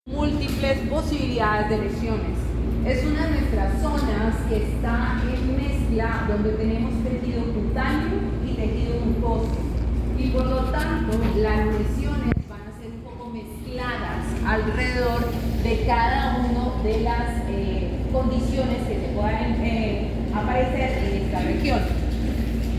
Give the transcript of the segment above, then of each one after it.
múltiples posibilidades de lesiones. Es una de nuestras zonas que está en mezcla donde tenemos tejido cutáneo y tejido mucoso. Y por lo tanto, las lesiones van a ser un poco mezcladas alrededor de cada una de las condiciones que se puedan aparecer en esta región.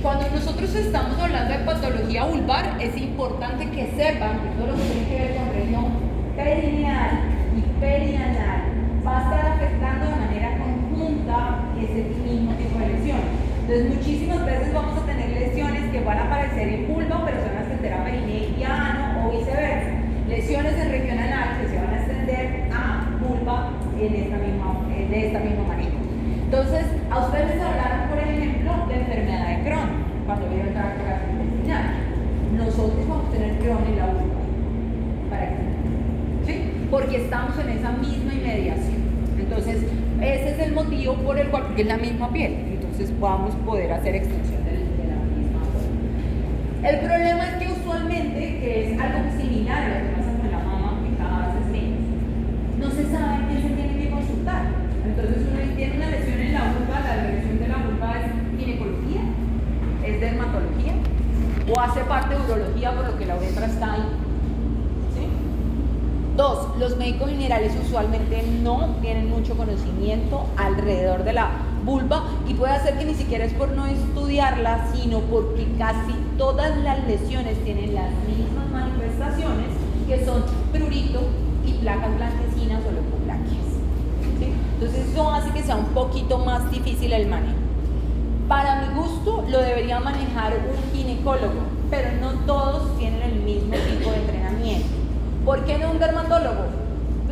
Cuando nosotros estamos hablando de patología vulvar, es importante que sepan que todo lo que tiene que ver con región perineal y perianal va a estar afectando de manera conjunta ese mismo tipo de lesión. Entonces, muchísimas veces vamos a tener lesiones que van a aparecer en vulva, pero se van a extender a perineo y a ano, o viceversa. Lesiones en región anal que se van a extender a vulva de esta misma manera. Entonces, a ustedes les hablaron, por ejemplo, de enfermedad de Crohn, cuando vieron tracto gastrointestinal. Nosotros vamos a tener Crohn en la vulva, para que, ¿sí? Porque estamos en esa misma inmediación. Entonces, ese es el motivo por el cual, porque es la misma piel, entonces vamos a poder hacer extensión de la misma forma. El problema es que usualmente, que es algo similar a lo que pasa con la mama, que cada vez es menos, no se sabe quién se tiene que consultar. Entonces, uno tiene una lesión en la vulva, la lesión de la vulva es ginecología, es dermatología, o hace parte de urología por lo que la uretra está ahí. ¿Sí? 2, los médicos generales usualmente no tienen mucho conocimiento alrededor de la vulva, y puede ser que ni siquiera es por no estudiarla, sino porque casi todas las lesiones tienen las mismas manifestaciones, que son prurito y placas blanquecinas o leucoplaquias. ¿Sí? Entonces eso hace que sea un poquito más difícil el manejo. Para mi gusto lo debería manejar un ginecólogo, pero no todos tienen el mismo tipo de entrenamiento. ¿Por qué no un dermatólogo?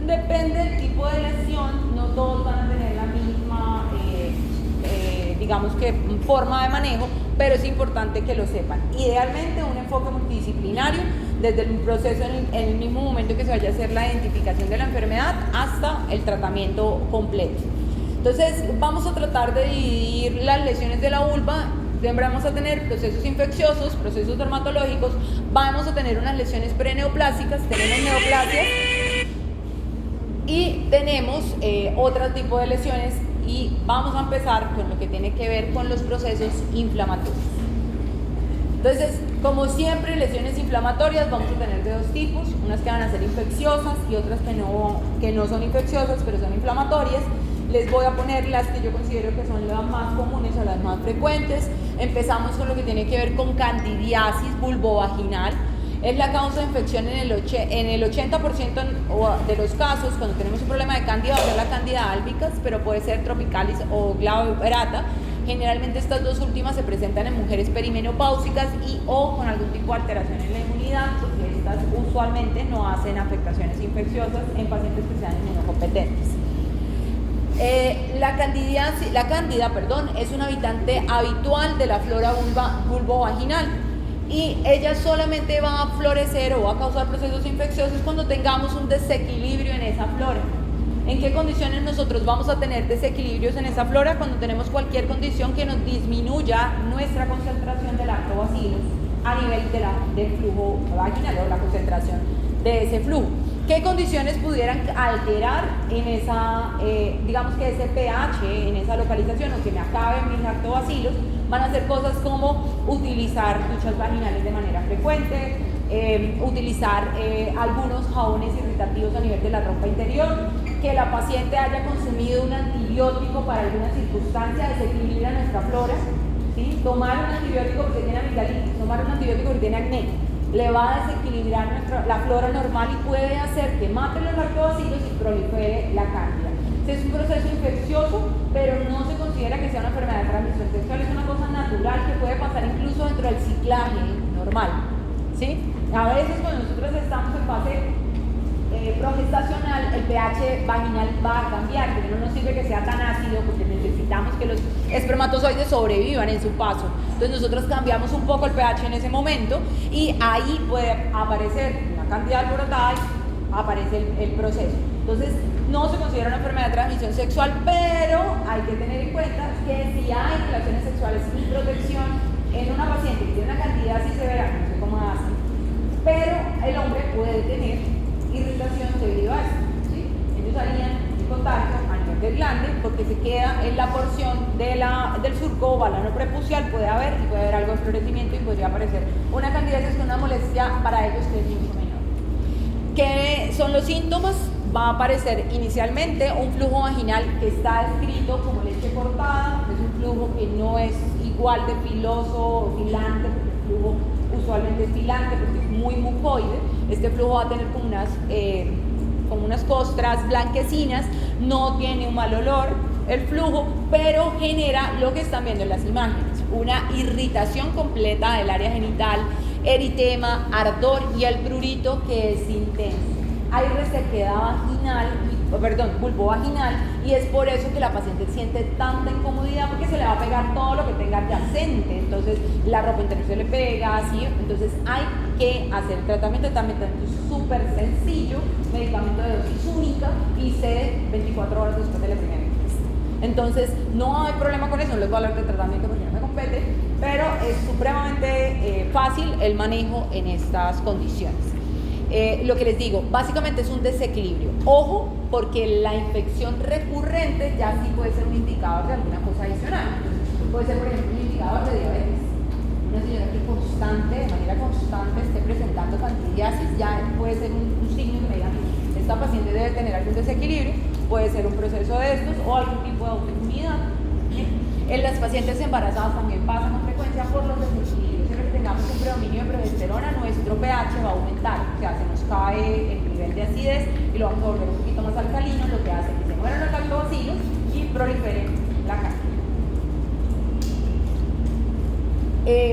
Depende del tipo de lesión, no todos van a tener la misma, digamos que, forma de manejo, pero es importante que lo sepan. Idealmente un enfoque multidisciplinario, desde el proceso en el mismo momento que se vaya a hacer la identificación de la enfermedad hasta el tratamiento completo. Entonces vamos a tratar de dividir las lesiones de la vulva. Vamos a tener procesos infecciosos, procesos dermatológicos, vamos a tener unas lesiones preneoplásicas, tenemos neoplasias y tenemos otro tipo de lesiones, y vamos a empezar con lo que tiene que ver con los procesos inflamatorios. Entonces, como siempre, lesiones inflamatorias vamos a tener de dos tipos, unas que van a ser infecciosas y otras que no son infecciosas, pero son inflamatorias. Les voy a poner las que yo considero que son las más comunes o las más frecuentes. Empezamos con lo que tiene que ver con candidiasis vulvovaginal. Es la causa de infección en el 80% de los casos. Cuando tenemos un problema de cándida, va a ser la cándida albicans, pero puede ser tropicalis o glabrata. Generalmente estas dos últimas se presentan en mujeres perimenopáusicas y o con algún tipo de alteración en la inmunidad, porque estas usualmente no hacen afectaciones infecciosas en pacientes que sean inmunocompetentes. La cándida, es un habitante habitual de la flora vulvovaginal, y ella solamente va a florecer o va a causar procesos infecciosos cuando tengamos un desequilibrio en esa flora. ¿En qué condiciones nosotros vamos a tener desequilibrios en esa flora? Cuando tenemos cualquier condición que nos disminuya nuestra concentración de lactobacilos a nivel del flujo vaginal, o la concentración de ese flujo. ¿Qué condiciones pudieran alterar en esa, digamos que ese pH, en esa localización, o que me acaben mis lactobacilos? Van a ser cosas como utilizar duchas vaginales de manera frecuente, utilizar algunos jabones irritativos a nivel de la ropa interior, que la paciente haya consumido un antibiótico para alguna circunstancia, desequilibra nuestra flora, ¿sí? Tomar un antibiótico porque tiene amigdalitis, tomar un antibiótico porque tiene acné, le va a desequilibrar la flora normal y puede hacer que mate los lactobacilos y prolifere la cándida. Es un proceso infeccioso, pero no se considera que sea una enfermedad de transmisión sexual, es una cosa natural que puede pasar incluso dentro del ciclaje normal, ¿sí? A veces cuando nosotros estamos en fase progestacional, el pH vaginal va a cambiar, pero no nos sirve que sea tan ácido, porque necesitamos que los espermatozoides sobrevivan en su paso. Entonces nosotros cambiamos un poco el pH en ese momento, y ahí puede aparecer una cantidad alborotada y aparece el proceso. Entonces no se considera una enfermedad de transmisión sexual, pero hay que tener en cuenta que si hay relaciones sexuales sin protección en una paciente que tiene una candidiasis severa, no sé cómo hace, pero el hombre puede tener irritación debido a eso. del glande, porque se queda en la porción del surco o balano prepucial, puede haber algo de florecimiento y podría aparecer una candidiasis con una molestia para ellos que es mucho menor. ¿Qué son los síntomas? Va a aparecer inicialmente un flujo vaginal que está descrito como leche cortada, es un flujo que no es igual de filoso o filante, porque el flujo usualmente es filante porque es muy mucoide. Este flujo va a tener como unas costras blanquecinas, no tiene un mal olor el flujo, pero genera lo que están viendo en las imágenes, una irritación completa del área genital, eritema, ardor y el prurito que es intenso. Hay resequedad vulvovaginal, y es por eso que la paciente siente tanta incomodidad, porque se le va a pegar todo lo que tenga adyacente, entonces la ropa interior se le pega, ¿sí? Entonces hay que hacer tratamiento súper sencillo, medicamento de dosis única y se 24 horas después de la primera ingesta. Entonces no hay problema con eso, no les voy a hablar de tratamiento porque no me compete, pero es supremamente fácil el manejo en estas condiciones. Lo que les digo, básicamente es un desequilibrio. Ojo, porque la infección recurrente ya sí puede ser un indicador de alguna cosa adicional. Puede ser, por ejemplo, un indicador de diabetes. Una señora que de manera constante esté presentando candidiasis, ya puede ser un signo que me diga, esta paciente debe tener algún desequilibrio, puede ser un proceso de estos o algún tipo de autoinmunidad. En las pacientes embarazadas también pasa con frecuencia por los desequilibrios. Siempre que tengamos un predominio de progesterona, nuestro pH va a aumentar, o sea, se nos cae el nivel de acidez y lo vamos a volver un poquito más alcalino, lo que hace que se mueran los lactobacilos y proliferen la carne.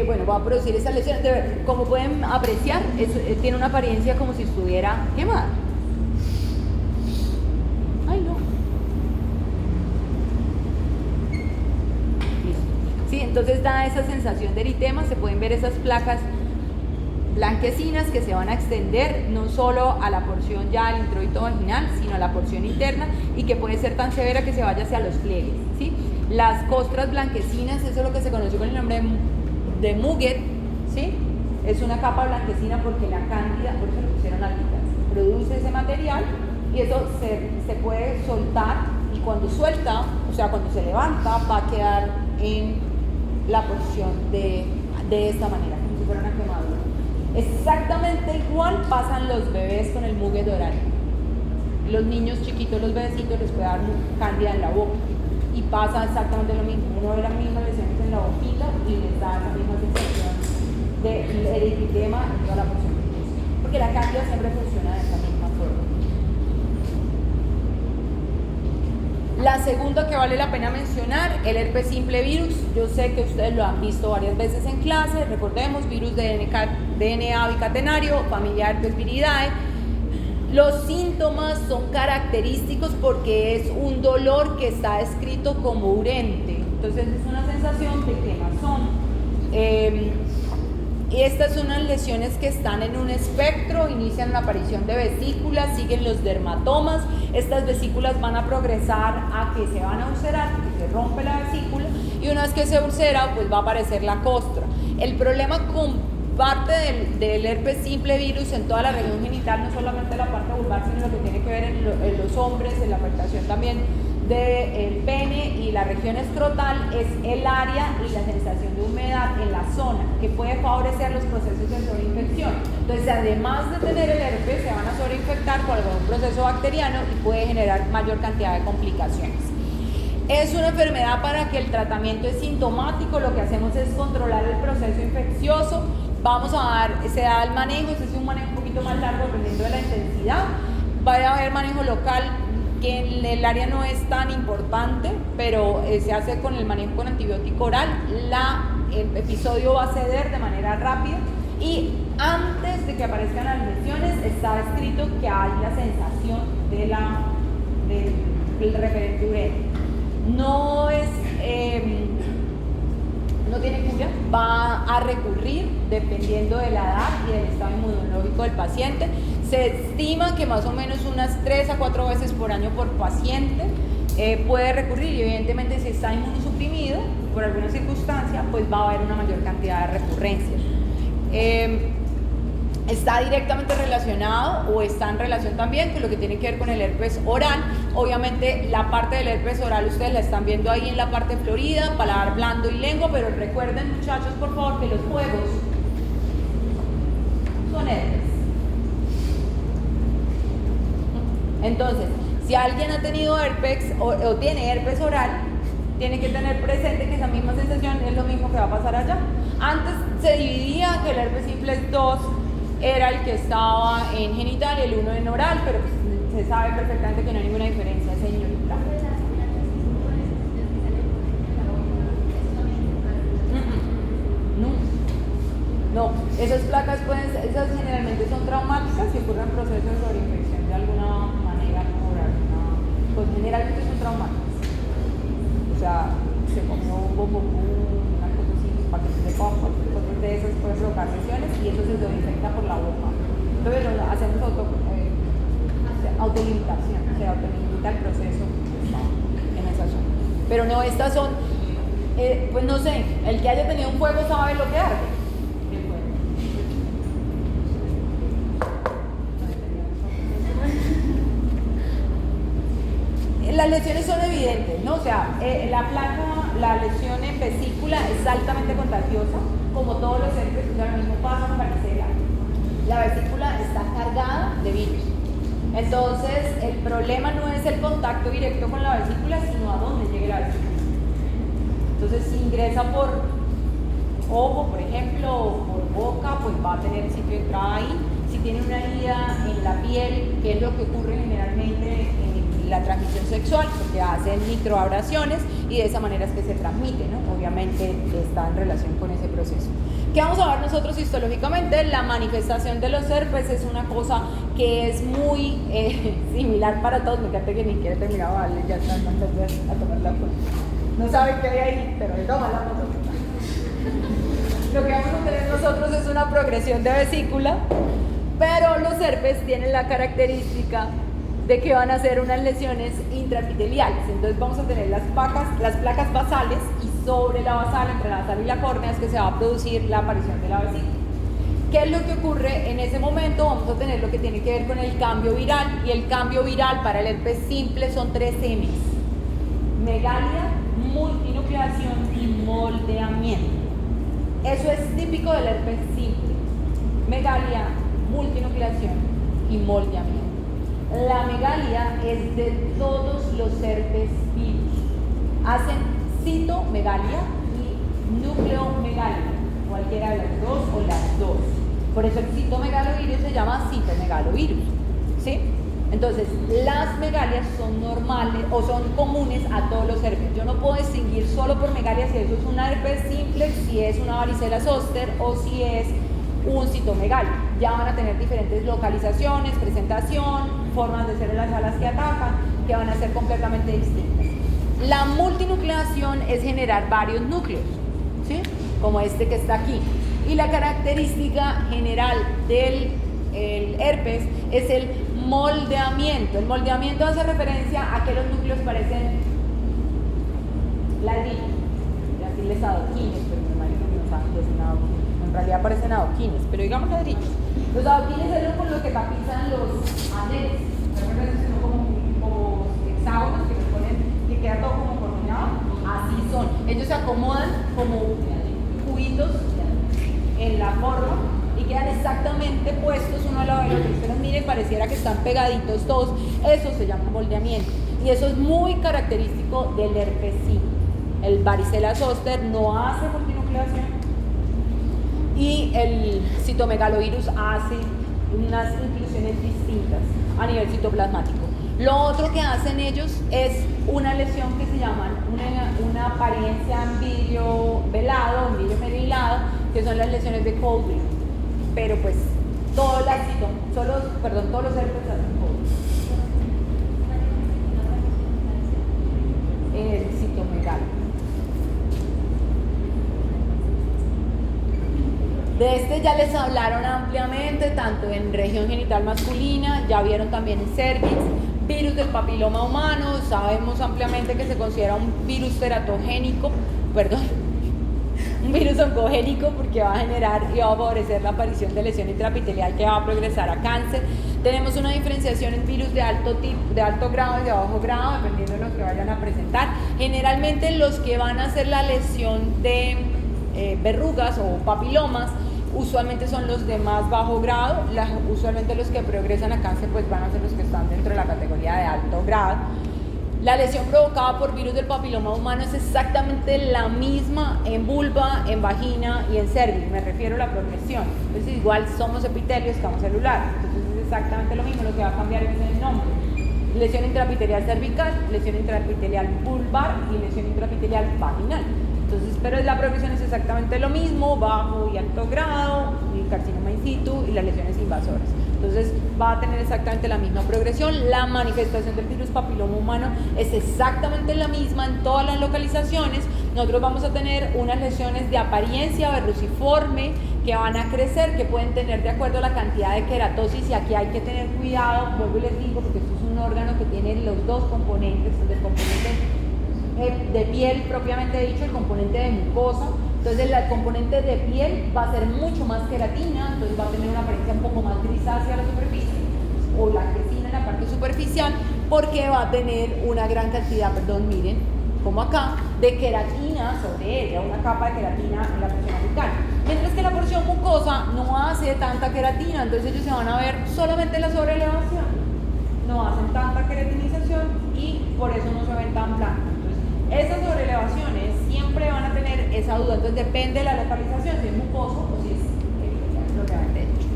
Bueno, va a producir esas lesiones. Como pueden apreciar, tiene una apariencia como si estuviera quemada. Ay, no. Sí, entonces da esa sensación de eritema, se pueden ver esas placas blanquecinas que se van a extender no solo a la porción ya del introito vaginal, sino a la porción interna, y que puede ser tan severa que se vaya hacia los pliegues, ¿sí? Las costras blanquecinas, eso es lo que se conoció con el nombre de Muget, ¿sí? Es una capa blanquecina porque la cándida, por eso le pusieron alquitas, produce ese material y eso se puede soltar, y cuando suelta, o sea, cuando se levanta, va a quedar en la porción de esta manera, como si fuera una quemadura. Exactamente igual pasan los bebés con el Muget oral. Los niños chiquitos, los bebecitos, les puede dar cándida en la boca y pasa exactamente lo mismo. Uno ve las mismas lesiones en la boquita y les da esa misma sensación de eritema en toda la porción, porque la cándida siempre funciona de esa misma forma. La segunda que vale la pena mencionar, el herpes simple virus. Yo sé que ustedes lo han visto varias veces en clase. Recordemos, virus de DNA bicatenario, familia herpes viridae. Los síntomas son característicos porque es un dolor que está descrito como urente. Entonces es una sensación de quemazón. Estas son unas lesiones que están en un espectro, inician la aparición de vesículas, siguen los dermatomas. Estas vesículas van a progresar a que se van a ulcerar, porque se rompe la vesícula, y una vez que se ulcera, pues va a aparecer la costra. El problema con parte del herpes simple virus en toda la región genital, no solamente la parte vulvar, sino lo que tiene que ver en los hombres, en la afectación también del pene y la región escrotal, es el área y la sensación de humedad en la zona, que puede favorecer los procesos de sobreinfección. Entonces, además de tener el herpes, se van a sobreinfectar por algún proceso bacteriano y puede generar mayor cantidad de complicaciones. Es una enfermedad para que el tratamiento es sintomático, lo que hacemos es controlar el proceso infeccioso. Se da el manejo, ese es un manejo un poquito más largo dependiendo de la intensidad. Va a haber manejo local, que en el área no es tan importante, pero se hace con el manejo con antibiótico oral. El episodio va a ceder de manera rápida y antes de que aparezcan las lesiones está escrito que hay la sensación del referente urente. No tiene cura, va a recurrir dependiendo de la edad y del estado inmunológico del paciente. Se estima que más o menos unas 3 a 4 veces por año por paciente puede recurrir, y evidentemente si está inmunosuprimido por alguna circunstancia, pues va a haber una mayor cantidad de recurrencias. está directamente relacionado o está en relación también con lo que tiene que ver con el herpes oral. Obviamente la parte del herpes oral ustedes la están viendo ahí en la parte florida, paladar blando y lengua, pero recuerden, muchachos, por favor, que los juegos son herpes. Entonces, si alguien ha tenido herpes o tiene herpes oral, tiene que tener presente que esa misma sensación es lo mismo que va a pasar allá. Antes se dividía que el herpes simplex 2 era el que estaba en genital y el 1 en oral, pero se sabe perfectamente que no hay ninguna diferencia, señorita. No, esas placas esas generalmente son traumáticas y ocurren procesos de sobreinfección de alguna manera oral. Pues generalmente son traumáticas. O sea, se comió un bombón, una cosa así, paquetes de papas, cosas de esas pueden provocar lesiones y eso se desinfecta por la boca. Entonces hacemos autolimitación, se autolimita el proceso en esa zona. Pero no, estas son, pues no sé, el que haya tenido un fuego sabe lo que arde. Las lesiones son evidentes, ¿no? O sea, la lesión en vesícula es altamente contagiosa, como todos los herpes, o sea, lo mismo pasa con varicela. La vesícula está cargada de virus. Entonces, el problema no es el contacto directo con la vesícula, sino a dónde llegue la vesícula. Entonces, si ingresa por ojo, por ejemplo, o por boca, pues va a tener sitio de entrada ahí. Si tiene una herida en la piel, que es lo que ocurre generalmente en la transmisión sexual, porque hacen microabrasiones y de esa manera es que se transmite, ¿no? Obviamente está en relación con ese proceso. ¿Qué vamos a ver nosotros histológicamente? La manifestación de los herpes es una cosa que es muy similar para todos. Me encanta que ni quiere terminar, vale, ya están a tomar la foto. No saben qué hay ahí, pero le toman la foto. Lo que vamos a tener nosotros es una progresión de vesícula, pero los herpes tienen la característica de que van a ser unas lesiones intraepiteliales. Entonces vamos a tener las placas basales y sobre la basal, entre la basal y la córnea, es que se va a producir la aparición de la vesícula. ¿Qué es lo que ocurre en ese momento? Vamos a tener lo que tiene que ver con el cambio viral, y el cambio viral para el herpes simple son 3 M's: megalia, multinucleación y moldeamiento. Eso es típico del herpes simple: megalia, multinucleación y moldeamiento. La megalia es de todos los herpes virus. Hacen citomegalia y nucleomegalia, cualquiera de las dos o las dos. Por eso el citomegalovirus se llama citomegalovirus, ¿sí? Entonces, las megalias son normales o son comunes a todos los herpes. Yo no puedo distinguir solo por megalia si eso es un herpes simple, si es una varicela zoster o si es un citomegalia. Ya van a tener diferentes localizaciones, presentación, formas de células a las que atacan, que van a ser completamente distintas. La multinucleación es generar varios núcleos, ¿sí? Como este que está aquí. Y la característica general del herpes es el moldeamiento. El moldeamiento hace referencia a que los núcleos parecen ladrillos, decirles adoquines, pero me imagino que no saben qué es un adoquín. En realidad parecen adoquines, pero digamos ladrillos. Los adoquines es con lo que tapizan los andenes. Son como hexágonos que les ponen, que queda todo como coordinado. Así son. Ellos se acomodan como cubitos en la forma y quedan exactamente puestos uno al lado del otro. Ustedes miren, pareciera que están pegaditos todos. Eso se llama moldeamiento. Y eso es muy característico del herpes simple. El varicela zoster no hace multinucleación y el citomegalovirus hace unas inclusiones distintas a nivel citoplasmático. Lo otro que hacen ellos es una lesión que se llama una apariencia en vidrio velado, en vidrio medio hilado, que son las lesiones de Colville. Pero pues todos los herpes hacen Colville. El citomegalo. De este ya les hablaron ampliamente, tanto en región genital masculina, ya vieron también en cervix, virus del papiloma humano, sabemos ampliamente que se considera un virus teratogénico, un virus oncogénico porque va a generar y va a favorecer la aparición de lesión intraepitelial que va a progresar a cáncer. Tenemos una diferenciación en virus de alto grado y de bajo grado, dependiendo de los que vayan a presentar. Generalmente los que van a hacer la lesión de verrugas o papilomas usualmente son los de más bajo grado. Usualmente los que progresan a cáncer pues van a ser los que están dentro de la categoría de alto grado. La lesión provocada por virus del papiloma humano es exactamente la misma en vulva, en vagina y en cervix, me refiero a la progresión. Entonces igual somos epitelio, estamos celular, entonces es exactamente lo mismo, lo que va a cambiar es el nombre. Lesión intraepitelial cervical, lesión intraepitelial vulvar y lesión intraepitelial vaginal. Entonces, pero la progresión es exactamente lo mismo, bajo y alto grado, y carcinoma in situ y las lesiones invasoras. Entonces va a tener exactamente la misma progresión. La manifestación del virus papiloma humano es exactamente la misma en todas las localizaciones. Nosotros vamos a tener unas lesiones de apariencia verruciforme que van a crecer, que pueden tener de acuerdo a la cantidad de queratosis, y aquí hay que tener cuidado, vuelvo y les digo, porque esto es un órgano que tiene los dos componentes, el componente de piel propiamente dicho, el componente de mucosa. Entonces el componente de piel va a ser mucho más queratina, entonces va a tener una apariencia un poco más grisácea a la superficie, o blanquecina en la parte superficial, porque va a tener una gran cantidad, miren, como acá, de queratina sobre ella, una capa de queratina en la porción apical. Mientras que la porción mucosa no hace tanta queratina, entonces ellos se van a ver solamente la sobreelevación, no hacen tanta queratinización y por eso no se ven tan blancos. Esas sobreelevaciones siempre van a tener esa duda, entonces depende de la localización, si es mucoso o si es propiamente dicho.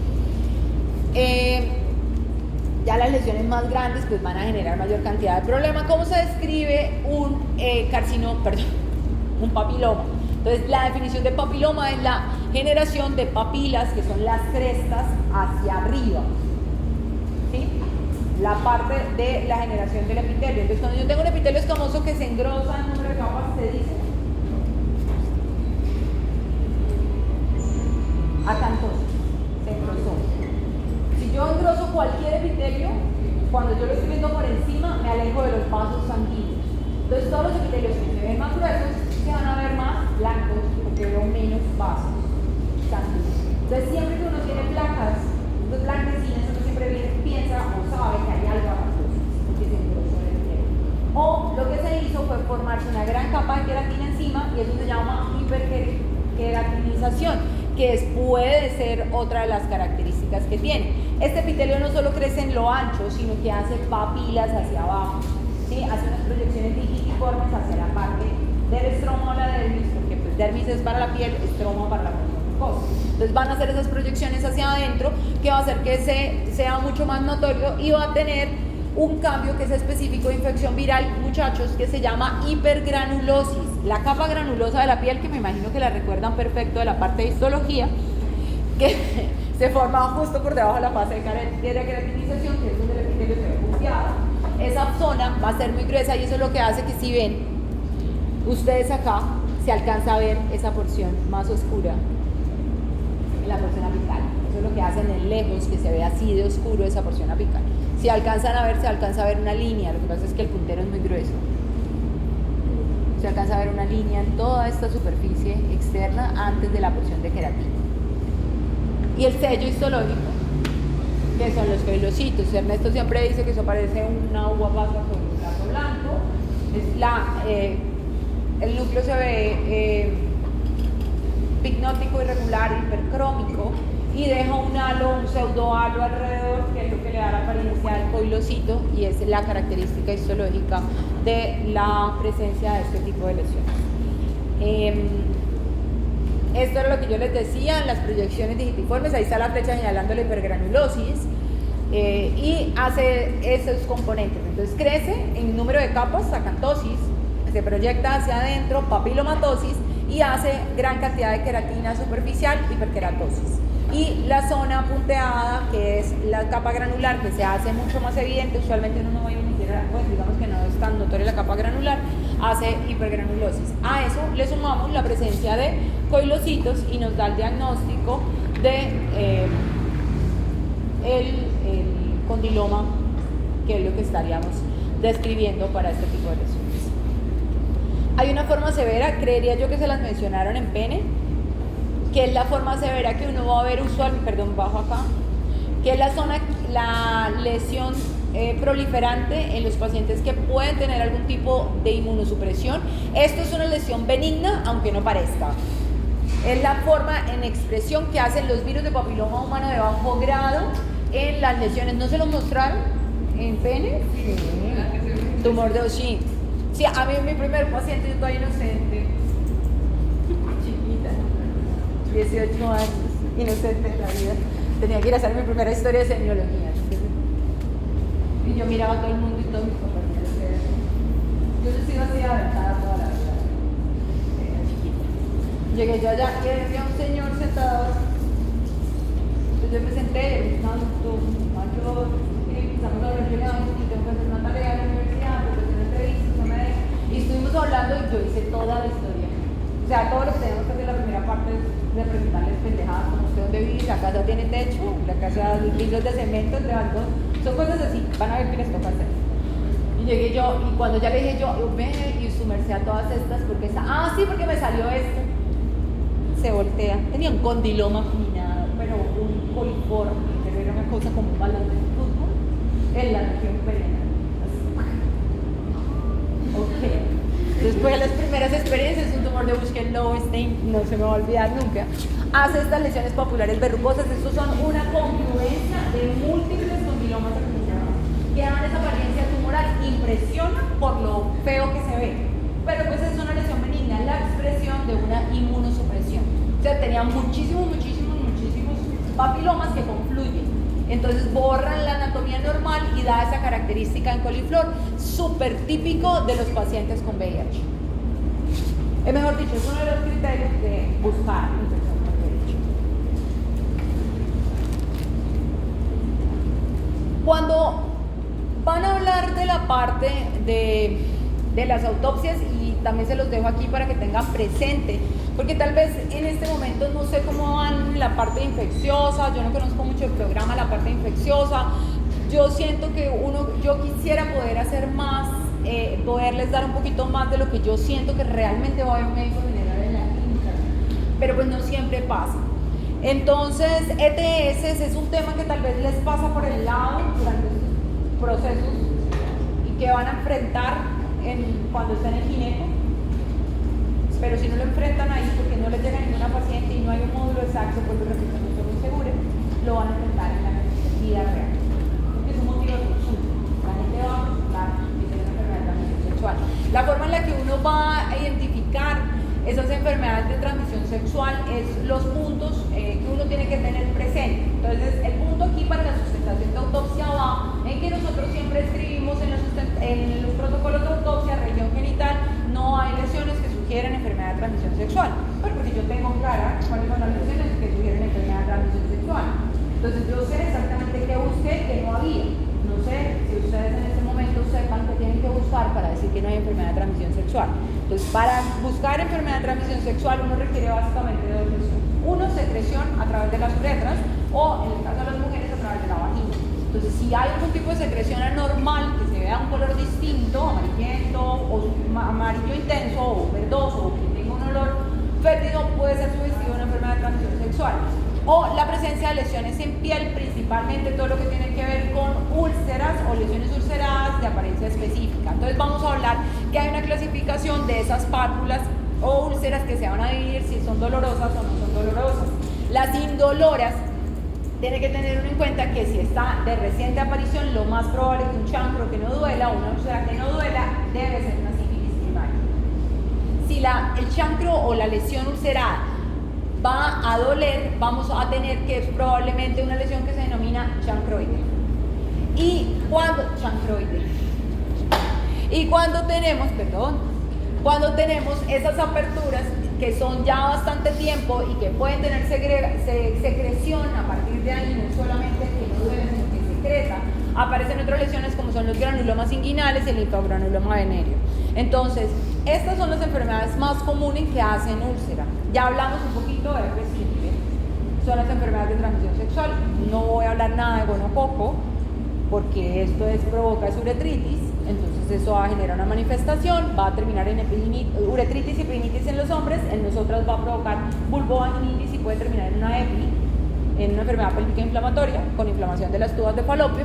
Ya las lesiones más grandes pues van a generar mayor cantidad de problemas. ¿Cómo se describe un un papiloma? Entonces la definición de papiloma es la generación de papilas, que son las crestas, hacia arriba, ¿sí? La parte de la generación del epitelio. Entonces cuando yo tengo un epitelio escamoso que se engrosa en número de capas, se dice acantosis, se engrosó. Si yo engroso cualquier epitelio, cuando yo lo estoy viendo por encima, me alejo de los vasos sanguíneos. Entonces todos los epitelios que se ven más gruesos se van a ver más blancos porque veo menos vasos sanguíneos. Entonces siempre que uno tiene placas blanquecinas, uno siempre piensa o sabe que hay algo acantosis, porque se engrosó el epitelio. O lo que se hizo fue formarse una gran capa de queratina encima, y eso se llama hiperqueratinización, que puede ser otra de las características que tiene. Este epitelio no solo crece en lo ancho, sino que hace papilas hacia abajo, ¿sí? Hace unas proyecciones digitiformes hacia la parte del estroma o la dermis, porque pues dermis es para la piel, estroma para la porción mucosa. Entonces van a hacer esas proyecciones hacia adentro, que va a hacer que sea mucho más notorio, y va a tener un cambio que es específico de infección viral, muchachos, que se llama hipergranulosis. La capa granulosa de la piel, que me imagino que la recuerdan perfecto de la parte de histología, que se forma justo por debajo de la fase de queratinización, que es donde el epitelio se ve punteado. Esa zona va a ser muy gruesa, y eso es lo que hace que, si ven ustedes acá, se alcanza a ver esa porción más oscura en la porción apical. Eso es lo que hacen en lejos, que se ve así de oscuro esa porción apical. Si alcanzan a ver, se alcanza a ver una línea, lo que pasa es que el puntero es muy grueso. Se alcanza a ver una línea en toda esta superficie externa antes de la porción de queratina. Y el sello histológico, que son los coilocitos. Ernesto siempre dice que eso parece una uva pasa sobre un plato blanco. El núcleo se ve picnótico, irregular, hipercrómico, y deja un halo, un pseudohalo alrededor, que es lo que le da la apariencia al coilocito, y es la característica histológica de la presencia de este tipo de lesiones. Esto es lo que yo les decía, las proyecciones digitiformes. Ahí está la flecha señalando la hipergranulosis, y hace esos componentes. Entonces crece en número de capas, acantosis, se proyecta hacia adentro, papilomatosis, y hace gran cantidad de queratina superficial, hiperkeratosis. Y la zona punteada, que es la capa granular, que se hace mucho más evidente, usualmente uno no va a iniciar, pues digamos que no es tan notoria la capa granular, hace hipergranulosis. A eso le sumamos la presencia de coilocitos, y nos da el diagnóstico de el condiloma, que es lo que estaríamos describiendo para este tipo de lesiones. Hay una forma severa, creería yo que se las mencionaron en pene, que es la forma severa que uno va a ver usualmente, perdón, bajo acá, que es la lesión proliferante en los pacientes que pueden tener algún tipo de inmunosupresión. Esto es una lesión benigna, aunque no parezca. Es la forma en expresión que hacen los virus de papiloma humano de bajo grado en las lesiones. ¿No se los mostraron en pene? Sí. Tumor de Oshin. Sí, a mí mi primer paciente, yo todavía inocente, chiquita, 18 años, inocente de la vida, tenía que ir a hacer mi primera historia de semiología. Y yo miraba a todo el mundo y todos mis compañeros. Yo he sido así aventada toda la vida. Era chiquita. Llegué yo allá y había un señor sentado. Entonces yo me senté, un adulto mayor, y empezamos a hablar. Yo le daba un poquito, tengo que hacer una tarea en la universidad, porque una entrevista, no me deja. Y estuvimos hablando y yo hice toda la historia. O sea, todo lo que tenemos que hacer la primera parte es de preguntarles pendejadas, como usted dónde vive, la casa tiene techo, la casa, los pisos de cemento, de algo. Son cosas así, van a ver qué les toca hacer. Y llegué yo, y cuando ya le dije yo ve y su merced a todas estas, porque sí, porque me salió esto. Se voltea, tenía un condiloma afinado, pero un coliforme, pero era una cosa como un balón de fútbol en la región perianal. Ok. Después de las primeras experiencias, un tumor de Buschke-Lowenstein, no se me va a olvidar nunca, hace estas lesiones papulares verrucosas. Estos son una confluencia de múltiples condilomas acumulados que dan esa apariencia tumoral, impresiona por lo feo que se ve, pero pues es una lesión benigna, la expresión de una inmunosupresión. O sea, tenía muchísimos papilomas que confluyen. Entonces borran la anatomía normal y da esa característica en coliflor, súper típico de los pacientes con VIH. Es mejor dicho, es uno de los criterios de buscar infección con VIH. Cuando van a hablar de la parte de las autopsias, y también se los dejo aquí para que tengan presente, porque tal vez en este momento no sé cómo van la parte infecciosa, yo no conozco mucho el programa, la parte infecciosa. Yo siento que yo quisiera poder hacer más, poderles dar un poquito más de lo que yo siento que realmente va a haber un médico general en la clínica, pero pues no siempre pasa. Entonces, ETS es un tema que tal vez les pasa por el lado durante estos procesos y que van a enfrentar cuando estén en gineco. Pero si no lo enfrentan ahí porque no les llega ninguna paciente y no hay un módulo exacto, pues lo repito, no estoy muy segura, lo van a enfrentar en la vida real. Porque es un motivo de consulta. La gente va a consultar y tiene una enfermedad de transmisión sexual. La forma en la que uno va a identificar esas enfermedades de transmisión sexual es los puntos que uno tiene que tener presente. Entonces, el punto aquí para la sustentación de autopsia va en que nosotros siempre escribimos en los protocolos de autopsia, región genital, no hay lesiones que sugieren enfermedad de transmisión sexual, pero porque yo tengo clara cuáles son las lesiones que sugieren enfermedad de transmisión sexual. Entonces yo sé exactamente qué busqué y qué no había. No sé si ustedes en este momento sepan que tienen que buscar para decir que no hay enfermedad de transmisión sexual. Entonces, para buscar enfermedad de transmisión sexual uno requiere básicamente de dos lesiones. Uno, secreción a través de las uretras, o en el caso de las mujeres a través de la vagina. Entonces, si hay algún tipo de secreción anormal que se vea un color distinto, amarillento, o amarillo intenso, o verdoso, o que tenga un olor fétido, puede ser sugestivo de una enfermedad de transmisión sexual. O la presencia de lesiones en piel, principalmente todo lo que tiene que ver con úlceras o lesiones ulceradas de apariencia específica. Entonces vamos a hablar que hay una clasificación de esas pápulas o úlceras que se van a dividir si son dolorosas o no son dolorosas. Las indoloras, tiene que tener uno en cuenta que si está de reciente aparición, lo más probable es que un chancro que no duela o una úlcera que no duela debe ser una sífilis primaria. Si el chancro o la lesión ulcerada va a doler, vamos a tener que es probablemente una lesión que se denomina chancroide. Cuando tenemos esas aperturas que son ya bastante tiempo y que pueden tener secreción a partir de ahí, no solamente que no duele, sino que secreta, aparecen otras lesiones como son los granulomas inguinales y el linfogranuloma venéreo. Entonces, estas son las enfermedades más comunes que hacen úlcera. Ya hablamos un poquito de herpes simple, son las enfermedades de transmisión sexual. No voy a hablar nada de gonococo, porque esto provoca uretritis, entonces eso va a generar una manifestación, va a terminar en uretritis y epidinitis en los hombres, en nosotras va a provocar vulvovaginitis y puede terminar en una EPI, en una enfermedad pélvica inflamatoria, con inflamación de las tubas de falopio,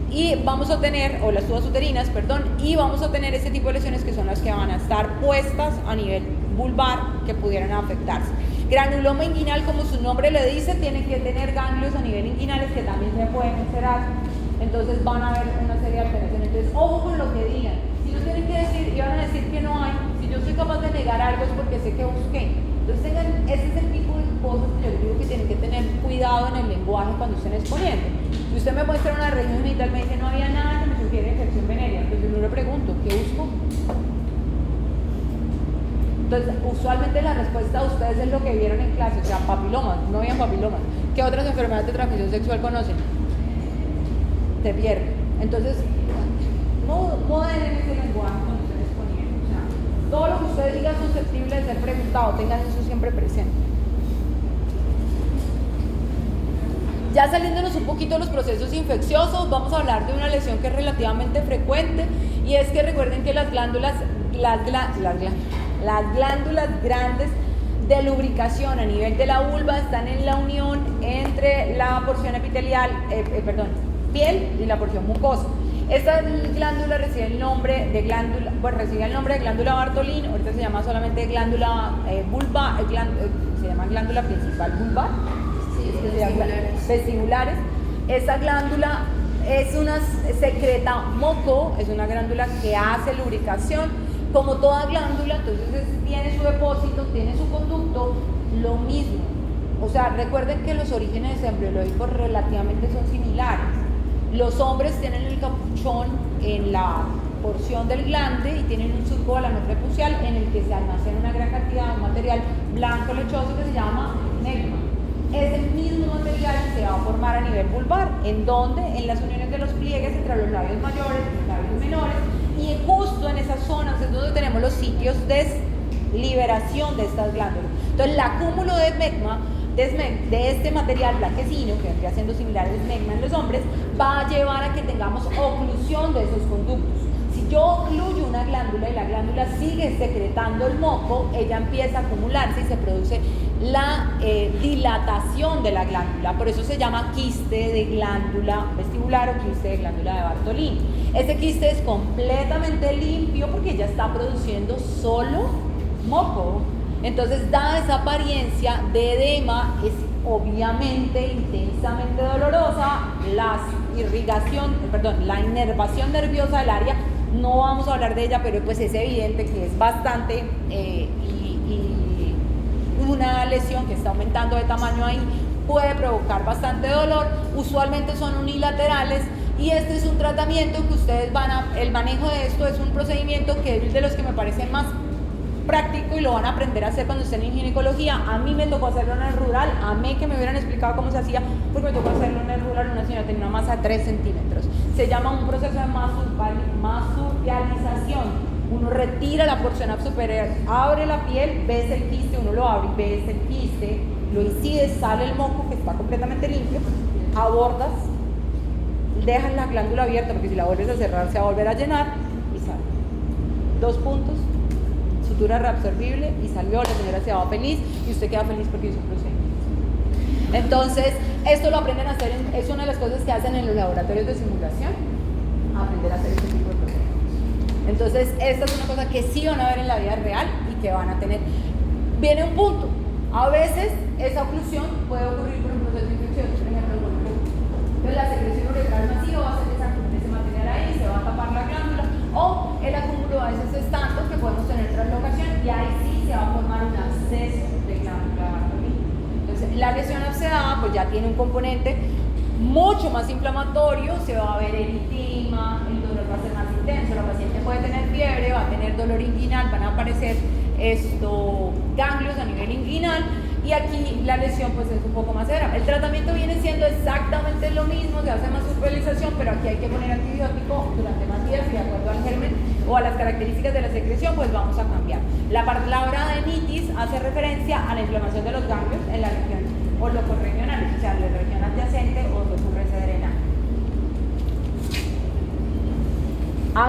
y vamos a tener, o las tubas uterinas, perdón, y vamos a tener ese tipo de lesiones que son las que van a estar puestas a nivel vulvar que pudieran afectarse. Granuloma inguinal, como su nombre le dice, tiene que tener ganglios a nivel inguinales que también se pueden encerar, entonces van a haber una serie de alteraciones. Entonces, ojo con lo que digan. Si no tienen que decir y van a decir que no hay, si yo soy capaz de negar algo es porque sé que busqué. Entonces, ese es el tipo de cosas que yo digo que tienen que tener cuidado en el lenguaje cuando estén exponiendo. Si usted me muestra una región genital, me dice no había nada que me sugiere infección venérea, entonces yo le pregunto, ¿qué busco? Entonces, usualmente la respuesta de ustedes es lo que vieron en clase, o sea, papilomas, no habían papilomas. ¿Qué otras enfermedades de transmisión sexual conocen? Se pierde. Entonces, no moderen ese lenguaje cuando estén exponiendo. O sea, todo lo que usted diga es susceptible de ser preguntado, tengan eso siempre presente. Ya saliéndonos un poquito de los procesos infecciosos, vamos a hablar de una lesión que es relativamente frecuente, y es que recuerden que las glándulas grandes de lubricación a nivel de la vulva están en la unión entre la porción epitelial, piel y la porción mucosa. Esta glándula recibe el nombre de glándula, Bartolin, ahorita se llama solamente glándula vulva, se llama glándula principal vulvar, vestibulares. Esta glándula secreta moco, es una glándula que hace lubricación. Como toda glándula, entonces tiene su depósito, tiene su conducto, lo mismo. O sea, recuerden que los orígenes embriológicos relativamente son similares. Los hombres tienen el capuchón en la porción del glande y tienen un surco balano prepucial en el que se almacena una gran cantidad de material blanco lechoso que se llama megma. Ese mismo material se va a formar a nivel vulvar, ¿en dónde? En las uniones de los pliegues entre los labios mayores y los labios menores, y justo en esas zonas es donde tenemos los sitios de liberación de estas glándulas. Entonces, el acúmulo de megma, de este material blanquecino, que vendría siendo similar al megma en los hombres, va a llevar a que tengamos oclusión de esos conductos. Si yo ocluyo una glándula y la glándula sigue secretando el moco, ella empieza a acumularse y se produce la dilatación de la glándula. Por eso se llama quiste de glándula vestibular o quiste de glándula de Bartolin. Ese quiste es completamente limpio porque ya está produciendo solo moco. Entonces, dada esa apariencia de edema, es obviamente intensamente dolorosa. La inervación nerviosa del área, no vamos a hablar de ella, pero pues es evidente que es bastante una lesión que está aumentando de tamaño ahí, puede provocar bastante dolor. Usualmente son unilaterales y este es un tratamiento que ustedes el manejo de esto es un procedimiento que es de los que me parece más práctico y lo van a aprender a hacer cuando estén en ginecología. A mí me tocó hacerlo en el rural, amé que me hubieran explicado cómo se hacía, porque me tocó hacerlo en el rural. Una señora tenía una masa de 3 centímetros. Se llama un proceso de marsupialización. Uno retira la porción superior, abre la piel, ves el quiste, uno lo abre y ves el quiste, lo incides, sale el moco que está completamente limpio, abordas, dejas la glándula abierta porque si la vuelves a cerrar se va a volver a llenar y sale. 2 puntos, sutura reabsorbible y salió, la señora se va feliz y usted queda feliz porque hizo un procedimiento. Entonces, esto lo aprenden a hacer, es una de las cosas que hacen en los laboratorios de simulación, aprender a hacer este tipo de procedimientos. Entonces, esta es una cosa que sí van a ver en la vida real y que van a tener. Viene un punto. A veces, esa oclusión puede ocurrir por un proceso infeccioso, por ejemplo, entonces la secreción uretral masiva va a hacer que se acumule ese material ahí, se va a tapar la glándula, o el acúmulo a veces es tanto que podemos tener translocación y ahí sí se va a formar un absceso de glándula. Entonces, la lesión abscedada pues ya tiene un componente mucho más inflamatorio, se va a ver eritema, el dolor va a ser más intenso, la paciente puede tener fiebre, va a tener dolor inguinal, van a aparecer ganglios a nivel inguinal, y aquí la lesión pues es un poco más severa. El tratamiento viene siendo exactamente lo mismo, se hace más superiorización, pero aquí hay que poner antibiótico durante más días y de acuerdo al germen o a las características de la secreción pues vamos a cambiar. La palabra adenitis hace referencia a la inflamación de los ganglios en la región olocorregional, o sea, la región adyacente o recurrencia.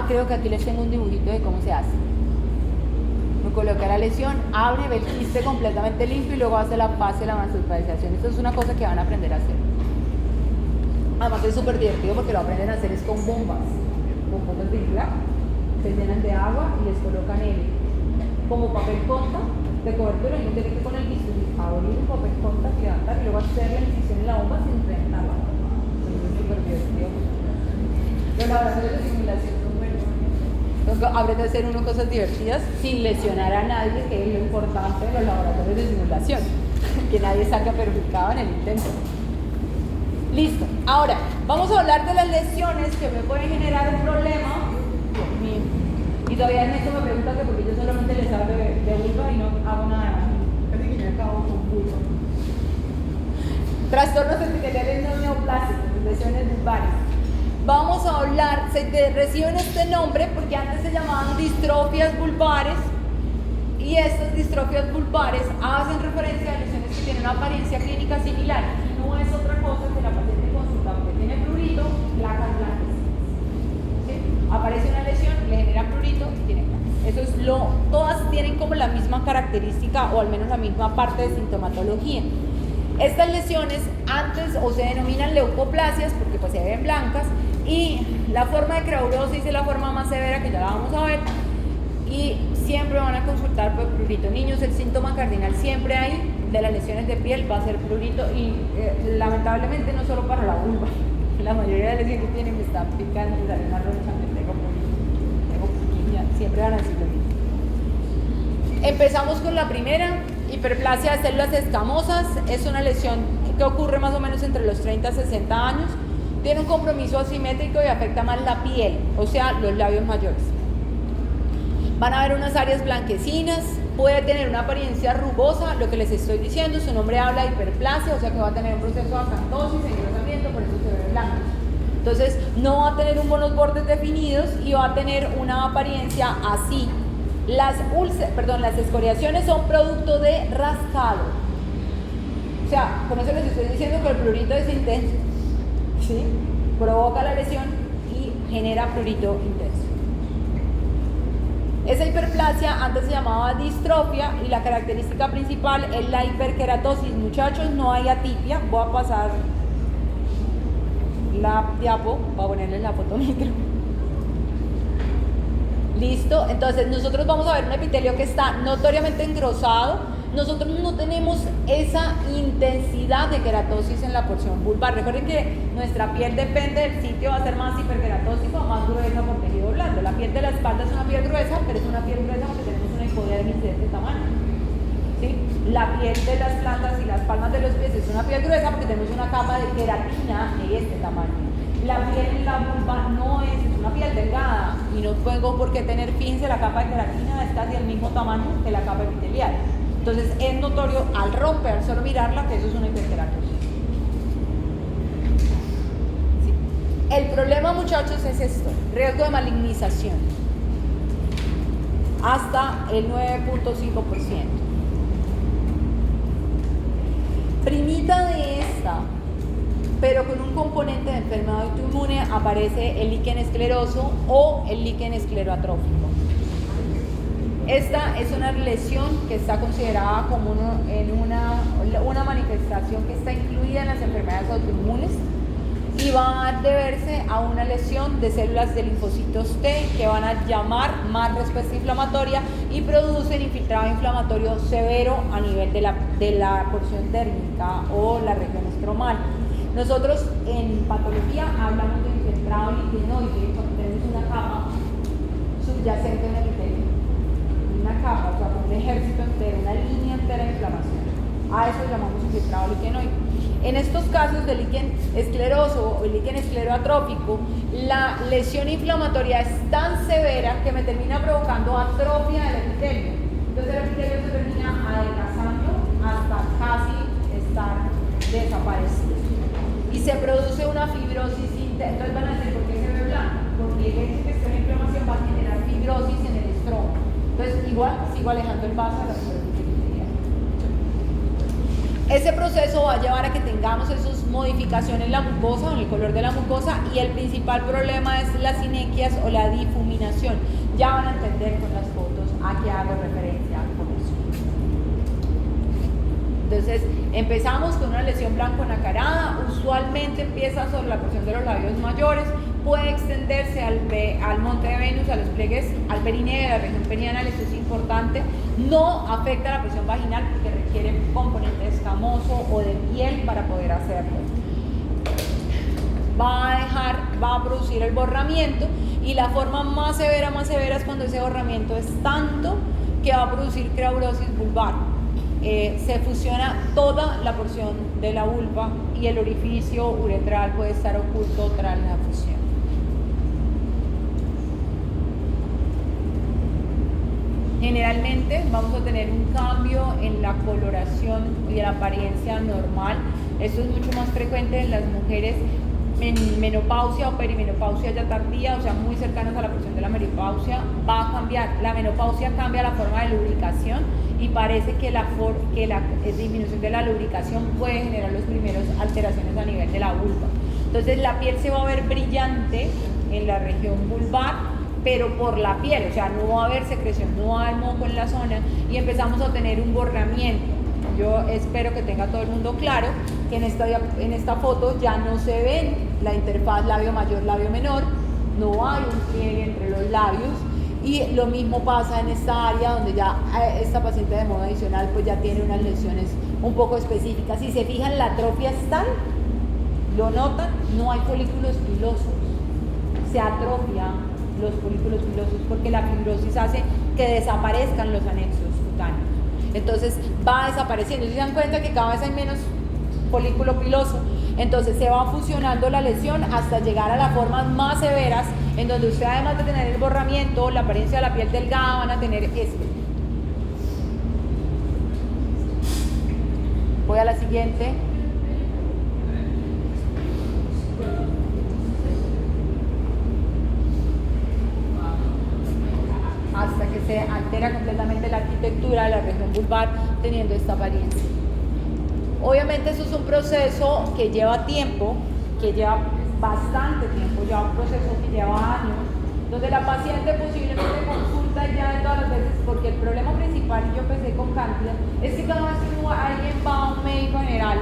Creo que aquí les tengo un dibujito de cómo se hace. coloca la lesión, abre, ve el quiste completamente limpio y luego hace la vasodilatación. Esto es una cosa que van a aprender a hacer. Además es súper divertido porque lo aprenden a hacer es con bombas de inflar, se llenan de agua y les colocan como papel conta de cobertura, y uno tiene que con el bisturi abrir el papel conta, levantar y luego hacer la incisión en la bomba sin reventarla. Es súper divertido. Los laboratorios de simulación son buenos. Entonces aprende a hacer uno cosas divertidas sin lesionar a nadie, que es lo importante de los laboratorios de simulación, que nadie salga perjudicado en el intento. Listo. Ahora, vamos a hablar de las lesiones que me pueden generar un problema. Dios mío. Y todavía en esto me preguntan que porque yo solamente les hablo de vulva y no hago nada más. Casi que yo acabo con vulva. Trastornos epiteliales no neoplásicos, lesiones vulvares. Vamos a hablar, reciben este nombre porque antes se llamaban distrofias vulvares, y estas distrofias vulvares hacen referencia a lesiones que tienen una apariencia clínica similar, y no es otra cosa que la paciente consulta porque tiene prurito, placas blancas. ¿Sí? Aparece una lesión, le genera prurito y tiene placas. Eso es todas tienen como la misma característica o al menos la misma parte de sintomatología. Estas lesiones antes o se denominan leucoplasias porque pues se ven blancas, y la forma de creurosis es la forma más severa que ya la vamos a ver, y siempre van a consultar por prurito. Niños, el síntoma cardinal siempre hay de las lesiones de piel va a ser prurito, y lamentablemente no solo para la vulva, la mayoría de lesiones que tienen me están picando, me sale una roncha, me tengo prurito, tengo piquiña, siempre van a decir lo mismo. Empezamos con la primera, hiperplasia de células escamosas. Es una lesión que ocurre más o menos entre los 30 a 60 años, tiene un compromiso asimétrico y afecta más la piel, o sea, los labios mayores. Van a haber unas áreas blanquecinas, puede tener una apariencia rugosa, lo que les estoy diciendo, su nombre habla de hiperplasia, o sea que va a tener un proceso de acantosis, engrosamiento, por eso se ve blanco. Entonces, no va a tener unos bordes definidos y va a tener una apariencia así. Las escoriaciones son producto de rascado. O sea, con eso les estoy diciendo que el prurito es intenso, ¿sí? Provoca la lesión y genera prurito intenso. Esa hiperplasia antes se llamaba distrofia, y la característica principal es la hiperkeratosis. Muchachos, no hay atipia. Voy a pasar la diapo, voy a ponerle la fotómetro. Listo, entonces nosotros vamos a ver un epitelio que está notoriamente engrosado. Nosotros no tenemos esa intensidad de queratosis en la porción vulvar. Recuerden que nuestra piel depende del sitio, va a ser más hiperqueratósica o más gruesa por tejido blando. La piel de la espalda es una piel gruesa, pero es una piel gruesa porque tenemos una hipodermis de este tamaño. ¿Sí? La piel de las plantas y las palmas de los pies es una piel gruesa porque tenemos una capa de queratina de este tamaño. La piel en la vulva no es una piel delgada y no tengo por qué tener, fíjense, la capa de queratina es casi el mismo tamaño que la capa epitelial. Entonces es notorio al romper, solo mirarla, que eso es una hiperkeratosis. Sí. El problema, muchachos, es esto: riesgo de malignización hasta el 9.5%. Primita de esta, pero con un componente de enfermedad autoinmune, aparece el líquen escleroso o el líquen escleroatrófico. Esta es una lesión que está considerada como una manifestación que está incluida en las enfermedades autoinmunes, y va a deberse a una lesión de células de linfocitos T que van a llamar más respuesta inflamatoria y producen infiltrado inflamatorio severo a nivel de la porción térmica o la región estromal. Nosotros en patología hablamos de infiltrado liquenoide cuando tenemos una capa subyacente en el epitelio, una capa, o sea, un ejército entero, una línea entera de inflamación. A eso llamamos infiltrado liquenoide. En estos casos de líquen escleroso o el líquen escleroatrófico, la lesión inflamatoria es tan severa que me termina provocando atrofia del epitelio. Entonces el epitelio se termina adelgazando hasta casi estar desaparecido. Y se produce una fibrosis interna. Entonces van a decir, ¿por qué se ve blanco? Porque el hecho que esté en inflamación va a generar fibrosis en el estroma. Entonces igual sigo alejando el vaso de la superficie epitelial. Ese proceso va a llevar a que tengamos esas modificaciones en la mucosa, en el color de la mucosa, y el principal problema es las sinequias o la difuminación. Ya van a entender con las fotos a qué hago referencia con eso. Entonces, empezamos con una lesión blanco nacarada, usualmente empieza sobre la porción de los labios mayores, puede extenderse al monte de Venus, a los pliegues, al perineo de la región perianal. Esto es importante. No afecta la presión vaginal porque requiere componente escamoso o de piel para poder hacerlo. Va a producir el borramiento, y la forma más severa es cuando ese borramiento es tanto que va a producir creurosis vulvar. Se fusiona toda la porción de la vulva y el orificio uretral puede estar oculto tras la fusión. Generalmente vamos a tener un cambio en la coloración y la apariencia normal. Esto es mucho más frecuente en las mujeres en menopausia o perimenopausia ya tardía, o sea, muy cercanas a la porción de la menopausia. Va a cambiar, la menopausia cambia la forma de lubricación y parece que la disminución de la lubricación puede generar las primeras alteraciones a nivel de la vulva. Entonces la piel se va a ver brillante en la región vulvar, pero por la piel, o sea, no va a haber secreción, no va a haber moco en la zona, y empezamos a tener un borramiento. Yo espero que tenga todo el mundo claro que en esta foto ya no se ve la interfaz labio mayor, labio menor, no hay un pliegue entre los labios, y lo mismo pasa en esta área donde ya esta paciente de modo adicional pues ya tiene unas lesiones un poco específicas. Si se fijan, la atrofia es tal, lo notan, no hay folículos pilosos, se atrofia los folículos pilosos porque la fibrosis hace que desaparezcan los anexos cutáneos. Entonces va desapareciendo. Si se dan cuenta que cada vez hay menos folículo piloso, entonces se va fusionando la lesión hasta llegar a las formas más severas, en donde usted, además de tener el borramiento, la apariencia de la piel delgada, van a tener esto. Voy a la siguiente. Hasta que se altera completamente la arquitectura de la región vulvar, teniendo esta apariencia. Obviamente eso es un proceso que lleva tiempo, que lleva bastante tiempo, lleva un proceso que lleva años, donde la paciente posiblemente consulta ya de todas las veces, porque el problema principal, y yo empecé con Cándida, es que cada vez que alguien va a un médico general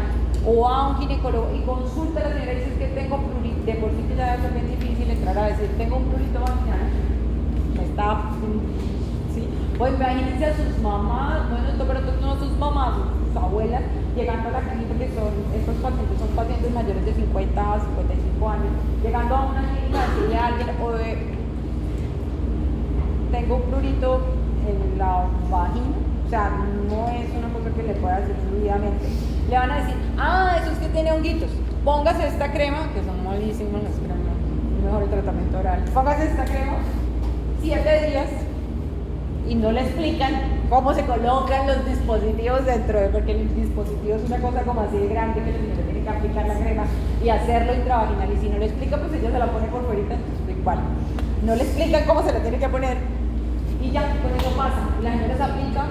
o a un ginecólogo y consulta a la señora y dice que tengo prurito, de por sí que ya debe ser bien difícil entrar a decir tengo un prurito vaginal. ¿Sí? Pues imagínense a sus mamás, no sus mamás, sus abuelas, llegando a la clínica, porque estos pacientes son pacientes mayores de 50 a 55 años, llegando a una clínica a decirle a alguien, tengo un prurito en la vagina, o sea, no es una cosa que le pueda decir fluidamente. Le van a decir, eso es que tiene honguitos, póngase esta crema, que son malísimas las cremas, mejor el tratamiento oral, póngase esta crema 7 días, y no le explican cómo se colocan los dispositivos dentro de, porque el dispositivo es una cosa como así de grande que la señora tiene que aplicar la crema y hacerlo intravaginal, y si no le explica, pues ella se la pone por fuera, entonces igual no le explican cómo se la tiene que poner, y ya con eso pasa. La señora se aplica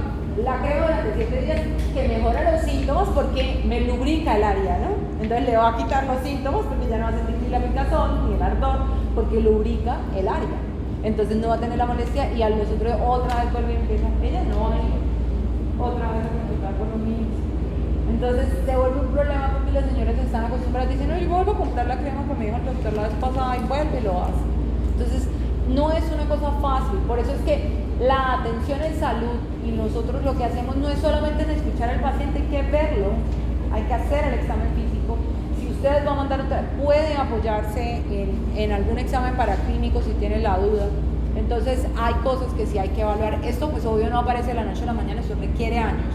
la crema durante 7 días, que mejora los síntomas porque me lubrica el área, ¿no? Entonces le va a quitar los síntomas porque ya no va a sentir ni la picazón ni el ardor, porque lubrica el área. Entonces no va a tener la molestia, y al nosotros otra vez vuelve y empieza, ella no va a ir otra vez a consultar por lo mismo. Entonces se vuelve un problema porque las señoras están acostumbradas, dicen, no, yo vuelvo a comprar la crema que me dijo el doctor la vez pasada, y vuelve y lo hace. Entonces no es una cosa fácil, por eso es que la atención en salud, y nosotros lo que hacemos no es solamente en escuchar al paciente, hay que verlo, hay que hacer el examen físico. Si ustedes van a mandar pueden apoyarse en algún examen paraclínico si tienen la duda. Entonces hay cosas que sí hay que evaluar. Esto pues obvio no aparece de la noche a la mañana, eso requiere años,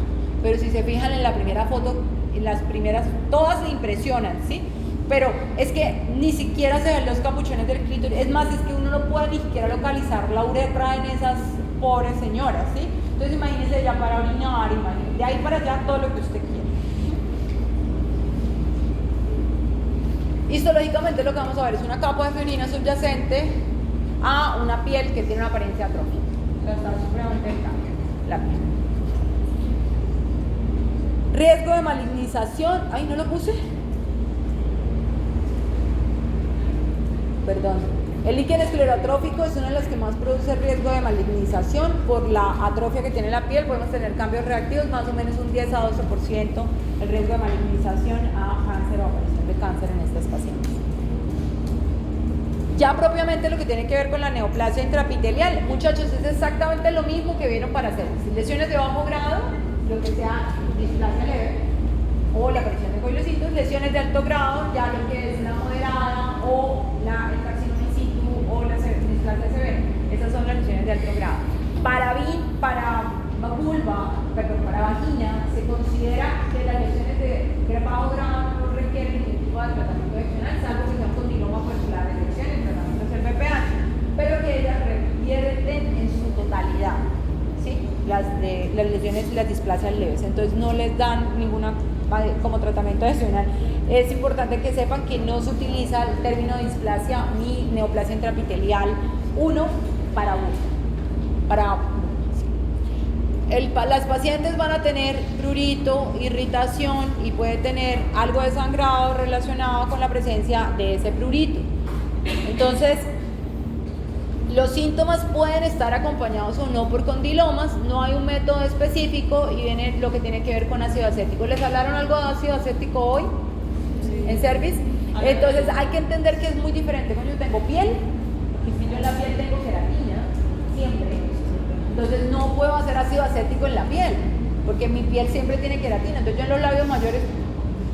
pero si se fijan en la primera foto, en las primeras, todas se impresionan, ¿sí? Pero es que ni siquiera se ven los capuchones del clítoris, es más, es que uno no puede ni siquiera localizar la uretra en esas pobres señoras, ¿sí? Entonces imagínense ya para orinar, de ahí para allá todo lo que usted quiera. Histológicamente lo que vamos a ver es una capa de fibrina subyacente a una piel que tiene una apariencia atrófica. O sea, está supremamente delgada la piel. Riesgo de malignización, ay, no lo puse. Perdón. El líquen esclerotrófico es una de las que más produce riesgo de malignización por la atrofia que tiene la piel. Podemos tener cambios reactivos, más o menos un 10 a 12% el riesgo de malignización a cáncer o aparición de cáncer en estas pacientes. Ya propiamente lo que tiene que ver con la neoplasia intraepitelial, muchachos, es exactamente lo mismo que vieron para hacer lesiones de bajo grado, lo que sea displasia leve o la aparición de coilocitos, lesiones de alto grado, ya lo que es la moderada o el carcinoma in situ o la displasia severa. Esas son las lesiones de alto grado. Para vagina se considera que las lesiones de bajo grado no requieren ningún tipo de tratamiento adicional, salvo que sea un condiloma puertular de lesiones, tratamiento del BPH, pero que ellas revierten en su totalidad, ¿sí? Las lesiones, las displasias leves, entonces no les dan ninguna como tratamiento adicional. Es importante que sepan que no se utiliza el término displasia ni neoplasia intraepitelial 1 las pacientes van a tener prurito, irritación y puede tener algo de sangrado relacionado con la presencia de ese prurito. Entonces, los síntomas pueden estar acompañados o no por condilomas, no hay un método específico y viene lo que tiene que ver con ácido acético. ¿Les hablaron algo de ácido acético hoy? Sí. ¿En service? Entonces hay que entender que es muy diferente cuando yo tengo piel, porque si yo en la piel tengo queratina, siempre. Entonces no puedo hacer ácido acético en la piel, porque mi piel siempre tiene queratina. Entonces yo en los labios mayores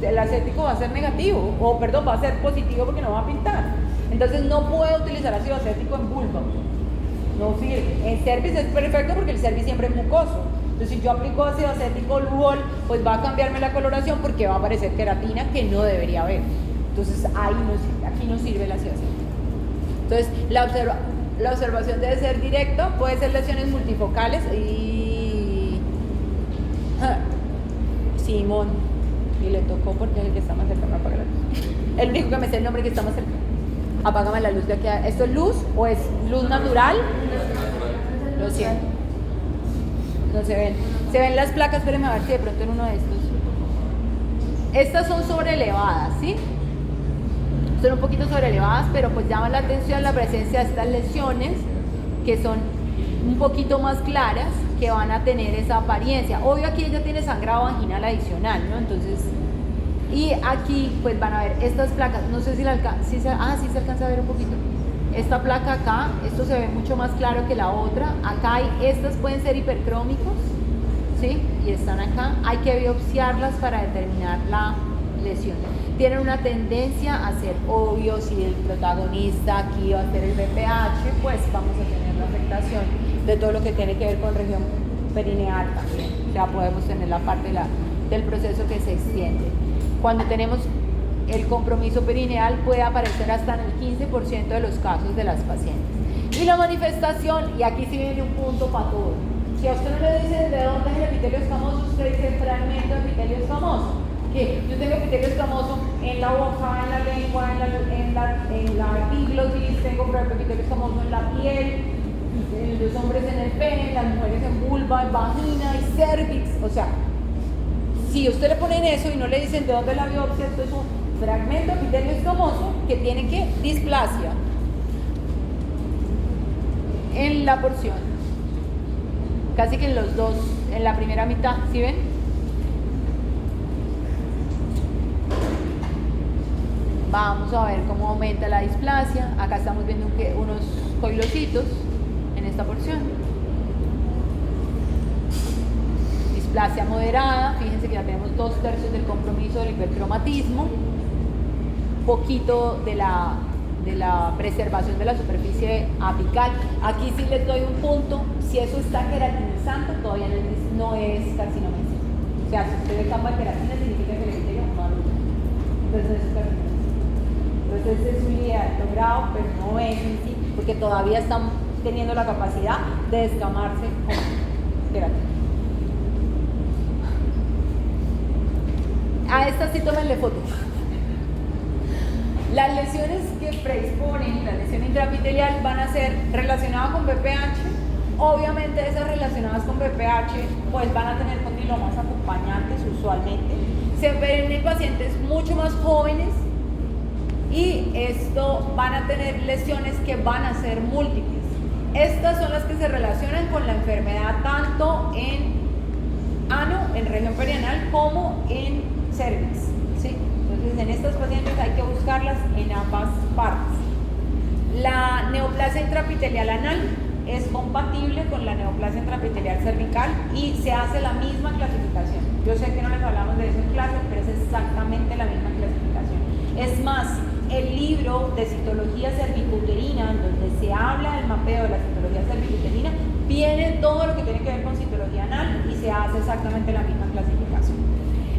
el acético va a ser negativo, va a ser positivo porque no va a pintar. Entonces no puedo utilizar ácido acético en vulva, no sirve. En cervix es perfecto porque el cervix siempre es mucoso. Entonces si yo aplico ácido acético Lubol, pues va a cambiarme la coloración porque va a aparecer queratina que no debería haber. Entonces ahí no sirve, aquí no sirve el ácido acético. Entonces la observación debe ser directa, puede ser lesiones multifocales y... Simón, y le tocó porque es el que está más cerca, me apaga la luz. El único que me sé el nombre que está más cerca. Apágame la luz de aquí. ¿Esto es luz o es luz natural? Lo siento. No se ven. Se ven las placas, espérenme a ver si de pronto en uno de estos. Estas son sobreelevadas, ¿sí? Son un poquito sobreelevadas, pero pues llama la atención la presencia de estas lesiones que son un poquito más claras, que van a tener esa apariencia. Obvio aquí ella tiene sangrado vaginal adicional, ¿no? Entonces, y aquí pues van a ver estas placas, no sé si se alcanza a ver un poquito. Esta placa acá, esto se ve mucho más claro que la otra. Acá estas pueden ser hipercrómicos, ¿sí? Y están acá. Hay que biopsiarlas para determinar la lesión. Tienen una tendencia a ser obvio, si el protagonista aquí va a ser el BPH, pues vamos a tener la afectación de todo lo que tiene que ver con región perineal también. O sea, podemos tener la parte del proceso que se extiende. Cuando tenemos el compromiso perineal puede aparecer hasta en el 15% de los casos de las pacientes. Y la manifestación, y aquí sí viene un punto para todo. Si a usted no le dicen de dónde es el epitelio escamoso, usted dice fragmento de epitelio escamoso. ¿Qué? Yo tengo epitelio escamoso en la boca, en la lengua, en la epiglotis, tengo epitelio escamoso en la piel, los hombres en el pene, las mujeres en vulva, en vagina y cervix. O sea, si usted le ponen eso y no le dicen de dónde es la biopsia, esto es un fragmento de epitelio escamoso que tiene que displasia en la porción, casi que en los dos, en la primera mitad, ¿sí ven? Vamos a ver cómo aumenta la displasia. Acá estamos viendo unos coilocitos en esta porción. Displasia moderada, fíjense que ya tenemos 2/3 del compromiso del hipercromatismo, poquito de la preservación de la superficie apical. Aquí sí les doy un punto, si eso está queratinizando todavía no es carcinoma in situ. O sea, si usted ve campo de queratina significa que el epitelio va a luchar. Entonces eso es carcinoma. Entonces es un de alto grado, pero no es en sí, porque todavía están teniendo la capacidad de descamarse con queratina. A esta sí tómenle foto. Las lesiones que predisponen, la lesión intraepitelial, van a ser relacionadas con BPH Obviamente esas relacionadas con BPH pues van a tener condilomas acompañantes usualmente. Se ven en pacientes mucho más jóvenes y esto van a tener lesiones que van a ser múltiples. Estas son las que se relacionan con la enfermedad tanto en ano, en región perianal, como en cervix, ¿sí? Entonces en estas pacientes hay que buscarlas en ambas partes. La neoplasia intraepitelial anal es compatible con la neoplasia intraepitelial cervical y se hace la misma clasificación. Yo sé que no les hablamos de eso en clase, pero es exactamente la misma clasificación. Es más, el libro de citología cervicouterina, en donde se habla del mapeo de la citología cervicouterina, viene todo lo que tiene que ver con citología anal y se hace exactamente la misma clasificación.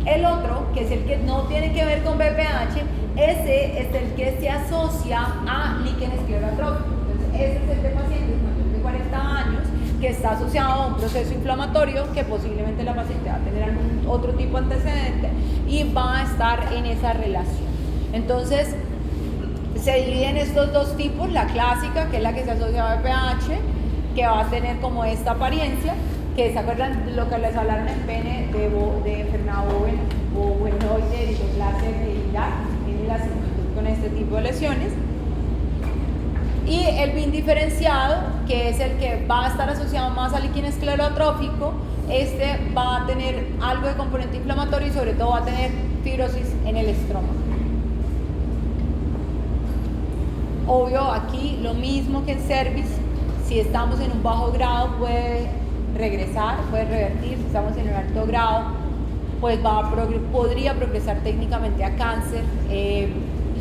El otro, que es el que no tiene que ver con BPH, ese es el que se asocia a líquen esclerotrófico. Entonces, ese es el de pacientes mayores de 40 años que está asociado a un proceso inflamatorio que posiblemente la paciente va a tener algún otro tipo de antecedente y va a estar en esa relación. Entonces, se dividen estos dos tipos, la clásica, que es la que se asocia a BPH, que va a tener como esta apariencia, que se acuerdan de lo que les hablaron en pene de enfermedad bovenoide, de displasia irilar, tiene la similitud con este tipo de lesiones. Y el BIN diferenciado, que es el que va a estar asociado más al líquen esclerotrófico, este va a tener algo de componente inflamatorio y sobre todo va a tener fibrosis en el estroma. Obvio, aquí lo mismo que en cervix, si estamos en un bajo grado puede regresar, puede revertir, si estamos en un alto grado pues podría progresar técnicamente a cáncer.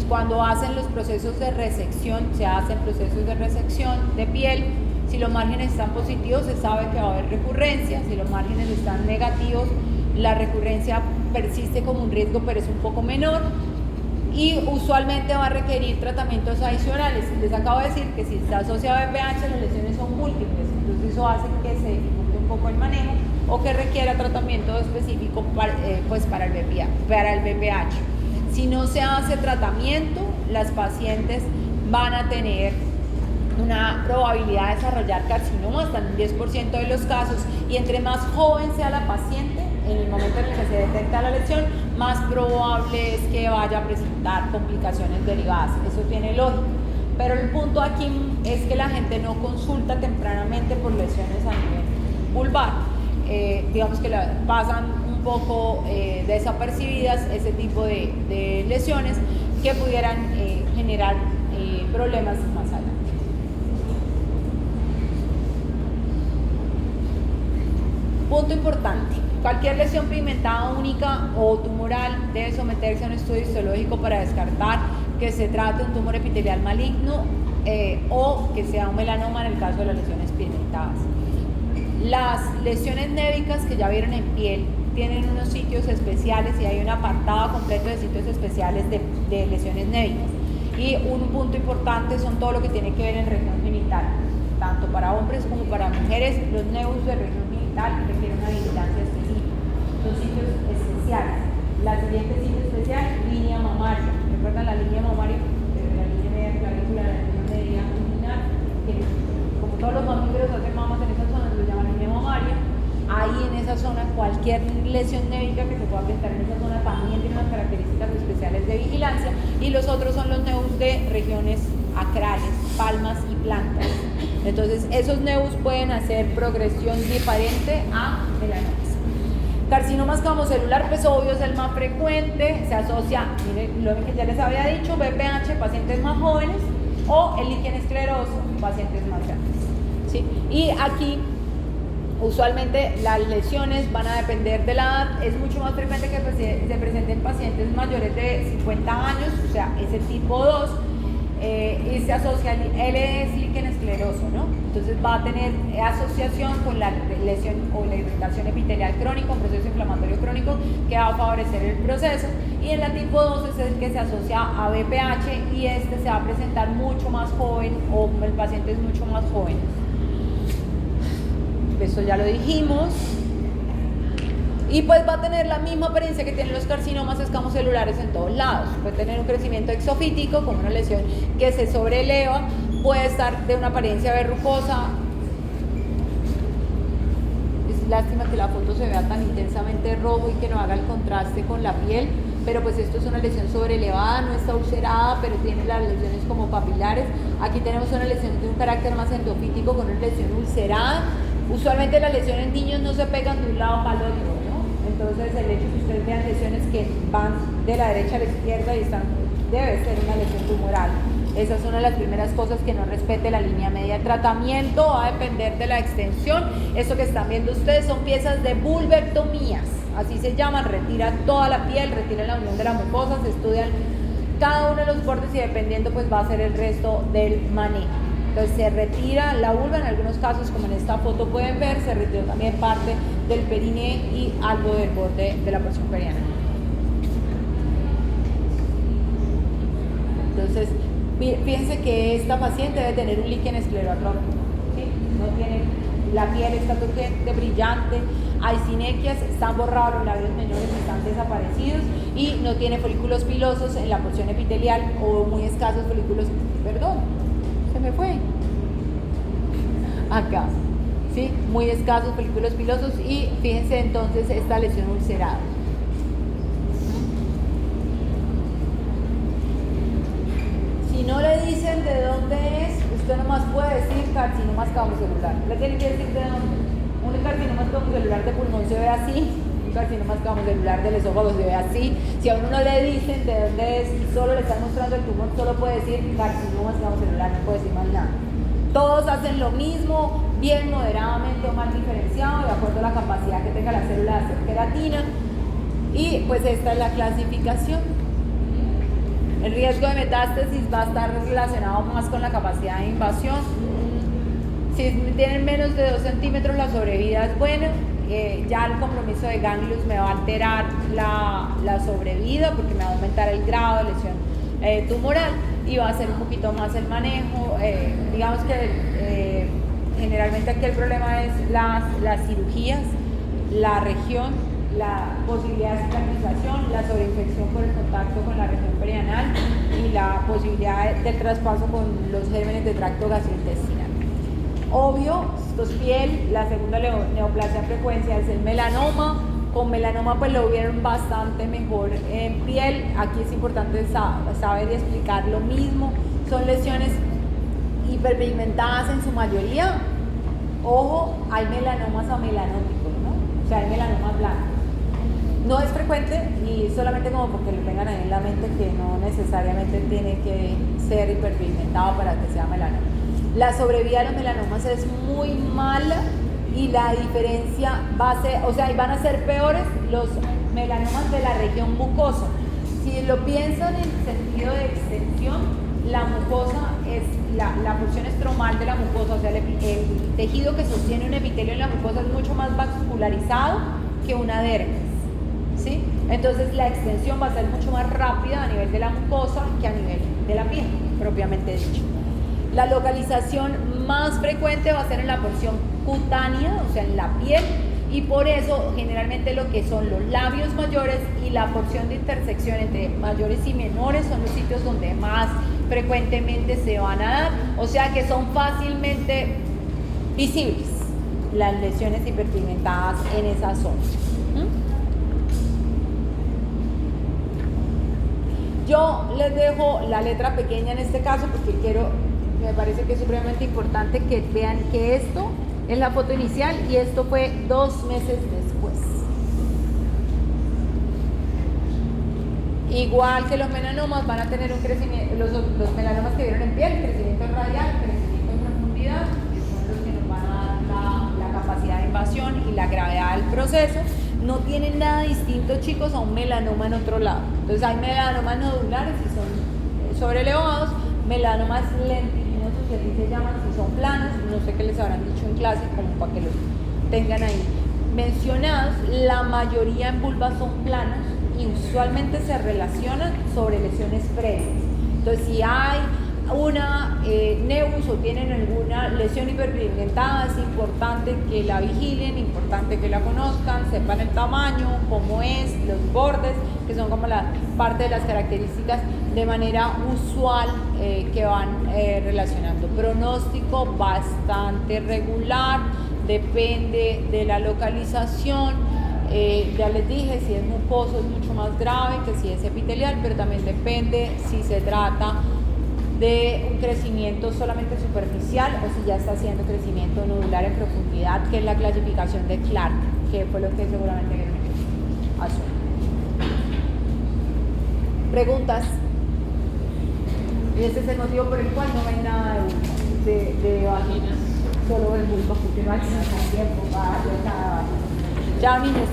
Cuando hacen los procesos de resección, se hacen procesos de resección de piel, si los márgenes están positivos se sabe que va a haber recurrencia, si los márgenes están negativos la recurrencia persiste como un riesgo pero es un poco menor. Y usualmente va a requerir tratamientos adicionales. Les acabo de decir que si está asociado a BPH las lesiones son múltiples, entonces eso hace que se dificulte un poco el manejo o que requiera tratamiento específico para el BPH. Si no se hace tratamiento, las pacientes van a tener una probabilidad de desarrollar carcinoma hasta en un 10% de los casos, y entre más joven sea la paciente en el momento en el que se detecta la lesión, más probable es que vaya a presentar complicaciones derivadas. Eso tiene lógica, pero el punto aquí es que la gente no consulta tempranamente por lesiones a nivel vulvar. Digamos que pasan un poco desapercibidas ese tipo de lesiones que pudieran generar problemas más adelante. Punto importante: cualquier lesión pigmentada única o tumoral debe someterse a un estudio histológico para descartar que se trate de un tumor epitelial maligno o que sea un melanoma en el caso de las lesiones pigmentadas. Las lesiones névicas que ya vieron en piel tienen unos sitios especiales y hay un apartado completo de sitios especiales de lesiones névicas. Y un punto importante son todo lo que tiene que ver en región genital. Tanto para hombres como para mujeres, los nevus de región genital requieren una vigilancia específica. Son sitios especiales. La siguiente sitio especial, línea mamaria. ¿Recuerdan la línea mamaria? La línea media clavícula, la línea media abdominal, que como todos los mamíferos hacen mamas en esa zona, lo llaman línea mamaria. Ahí en esa zona, cualquier lesión névica que se pueda presentar en esa zona también tiene unas características especiales de vigilancia, y los otros son los nevus de regiones acrales, palmas y plantas. Entonces esos nevus pueden hacer progresión diferente a melanomas. Carcinoma escamocelular, pues obvio es el más frecuente, se asocia, miren lo que ya les había dicho, BPH, pacientes más jóvenes, o el líquen escleroso, pacientes más grandes, ¿sí? Y aquí usualmente las lesiones van a depender de la edad. Es mucho más frecuente que se presenten pacientes mayores de 50 años, o sea, es el tipo 2, y se asocia, él es líquen escleroso, ¿no? Entonces va a tener asociación con la lesión o la irritación epitelial crónica, un proceso inflamatorio crónico que va a favorecer el proceso. Y en la tipo 2 es el que se asocia a BPH, y este se va a presentar mucho más joven, o el paciente es mucho más joven. Esto ya lo dijimos. Y pues va a tener la misma apariencia que tienen los carcinomas escamocelulares en todos lados. Puede tener un crecimiento exofítico, como una lesión que se sobreleva, puede estar de una apariencia verrucosa, lástima que la foto se vea tan intensamente rojo y que no haga el contraste con la piel, pero pues esto es una lesión sobrelevada, no está ulcerada, pero tiene las lesiones como papilares. Aquí tenemos una lesión de un carácter más endofítico con una lesión ulcerada. Usualmente las lesiones en niños no se pegan de un lado para el otro, ¿no? Entonces el hecho de que ustedes vean lesiones que van de la derecha a la izquierda y debe ser una lesión tumoral. Esa es una de las primeras cosas, que no respete la línea media. El tratamiento va a depender de la extensión. Esto que están viendo ustedes son piezas de vulvectomías, así se llaman. Retira toda la piel, retira la unión de la mucosa, se estudian cada uno de los bordes y dependiendo pues va a ser el resto del manejo. Entonces se retira la vulva, en algunos casos como en esta foto pueden ver, se retiró también parte del periné y algo del borde de la porción perianal. Entonces, fíjense que esta paciente debe tener un líquen esclerotrófico, ¿sí? No tiene, la piel está turgente, brillante, hay sinequias, están borrados los labios menores, están desaparecidos y no tiene folículos pilosos en la porción epitelial o muy escasos folículos, perdón, se me fue, acá, ¿sí? Muy escasos folículos pilosos y fíjense entonces esta lesión ulcerada. Si no le dicen de dónde es, usted nomás puede decir carcinoma escamocelular. Le tiene que decir de dónde. Un carcinoma escamocelular de pulmón se ve así, un carcinoma escamocelular del esófago se ve así. Si a uno no le dicen de dónde es y solo le están mostrando el tumor, solo puede decir carcinoma escamocelular, no puede decir más nada. Todos hacen lo mismo, bien moderadamente o mal diferenciado, de acuerdo a la capacidad que tenga la célula de hacer queratina. Y pues esta es la clasificación. El riesgo de metástasis va a estar relacionado más con la capacidad de invasión. Si tienen menos de 2 centímetros, la sobrevida es buena. Ya el compromiso de ganglios me va a alterar la sobrevida porque me va a aumentar el grado de lesión tumoral y va a ser un poquito más el manejo. Digamos que generalmente aquí el problema es las cirugías, la región, la posibilidad de cicatrización, la sobreinfección por el contacto con la región perianal y la posibilidad del traspaso con los gérmenes de tracto gastrointestinal. Obvio, esto es piel. La segunda neoplasia en frecuencia es el melanoma. Con melanoma pues lo vieron bastante mejor en piel. Aquí es importante saber y explicar lo mismo. Son lesiones hiperpigmentadas en su mayoría. Ojo, hay melanomas amelanóticos, ¿no? O sea, hay melanomas blancos. No es frecuente y solamente como porque lo tengan ahí en la mente, que no necesariamente tiene que ser hiperpigmentado para que sea melanoma. La sobrevida de los melanomas es muy mala y la diferencia va a ser, o sea, van a ser peores los melanomas de la región mucosa. Si lo piensan en sentido de extensión, la mucosa es la porción estromal de la mucosa, o sea, el tejido que sostiene un epitelio en la mucosa es mucho más vascularizado que una dermis. ¿Sí? Entonces la extensión va a ser mucho más rápida a nivel de la mucosa que a nivel de la piel, propiamente dicho. La localización más frecuente va a ser en la porción cutánea, o sea, en la piel, y por eso generalmente lo que son los labios mayores y la porción de intersección entre mayores y menores son los sitios donde más frecuentemente se van a dar, o sea que son fácilmente visibles las lesiones hiperpigmentadas en esa zona. Yo les dejo la letra pequeña en este caso porque me parece que es supremamente importante que vean que esto es la foto inicial y esto fue 2 meses después. Igual que los melanomas van a tener un crecimiento, los melanomas que vieron en piel, crecimiento radial, crecimiento en profundidad, que son los que nos van a dar la capacidad de invasión y la gravedad del proceso. No tienen nada distinto, chicos, a un melanoma en otro lado. Entonces hay melanomas nodulares si son sobrelevados, melanomas lentiginosos, que así se llaman, si son planos. No sé qué les habrán dicho en clase, como para que los tengan ahí mencionados. La mayoría en vulva son planos y usualmente se relacionan sobre lesiones previas. Entonces si hay una nevus o tienen alguna lesión hiperpigmentada, es importante que la vigilen, importante que la conozcan, sepan el tamaño, cómo es, los bordes, que son como la parte de las características de manera usual que van relacionando. Pronóstico bastante regular, depende de la localización. Ya les dije, si es mucoso es mucho más grave que si es epitelial, pero también depende si se trata de un crecimiento solamente superficial o si ya está haciendo crecimiento nodular en profundidad, que es la clasificación de Clark, que fue lo que seguramente vieron azul. Preguntas. Y ese es el motivo por el cual no hay nada de vaginas, solo el bulbo, porque no hay tiempo para darle nada. Chao, niños.